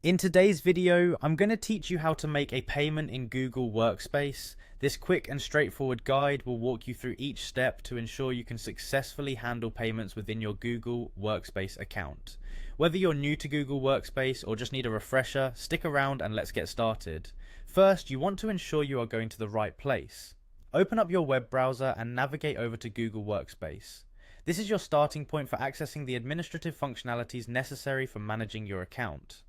In today's video, I'm going to teach you how to make a payment in Google Workspace. This quick and straightforward guide will walk you through each step to ensure you can successfully handle payments within your Google Workspace account. Whether you're new to Google Workspace or just need a refresher, stick around and let's get started. First, you want to ensure you are going to the right place. Open up your web browser and navigate over to Google Workspace. This is your starting point for accessing the administrative functionalities necessary for managing your account.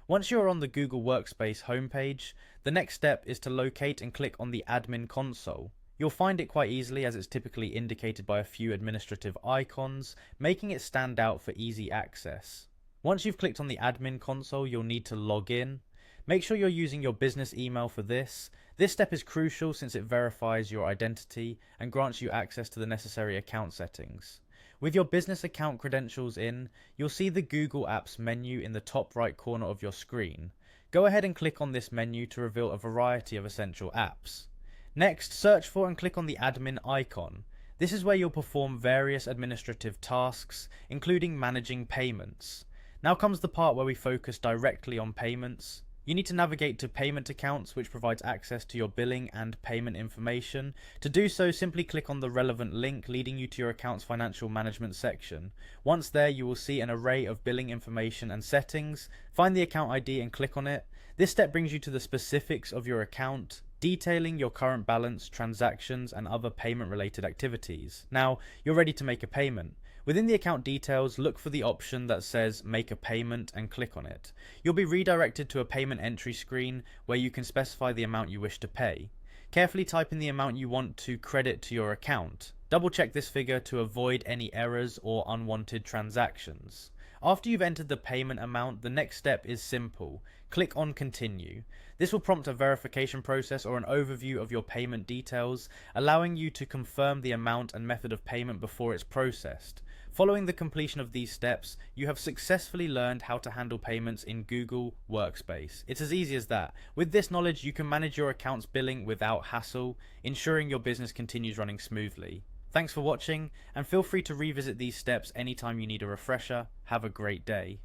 Once you're on the Google Workspace homepage, the next step is to locate and click on the Admin Console. You'll find it quite easily as it's typically indicated by a few administrative icons, making it stand out for easy access. Once you've clicked on the Admin Console, you'll need to log in. Make sure you're using your business email for this. This step is crucial since it verifies your identity and grants you access to the necessary account settings. With your business account credentials in, you'll see the Google Apps menu in the top right corner of your screen. Go ahead and click on this menu to reveal a variety of essential apps. Next, search for and click on the admin icon. This is where you'll perform various administrative tasks, including managing payments. Now comes the part where we focus directly on payments. You need to navigate to Payment Accounts, which provides access to your billing and payment information. To do so, simply click on the relevant link leading you to your account's financial management section. Once there, you will see an array of billing information and settings. Find the account ID and click on it. This step brings you to the specifics of your account, detailing your current balance, transactions, and other payment-related activities. Now, you're ready to make a payment. Within the account details, look for the option that says Make a Payment and click on it. You'll be redirected to a payment entry screen where you can specify the amount you wish to pay. Carefully type in the amount you want to credit to your account. Double check this figure to avoid any errors or unwanted transactions. After you've entered the payment amount, the next step is simple. Click on Continue. This will prompt a verification process or an overview of your payment details, allowing you to confirm the amount and method of payment before it's processed. Following the completion of these steps, you have successfully learned how to handle payments in Google Workspace. It's as easy as that. With this knowledge, you can manage your account's billing without hassle, ensuring your business continues running smoothly. Thanks for watching, and feel free to revisit these steps anytime you need a refresher. Have a great day.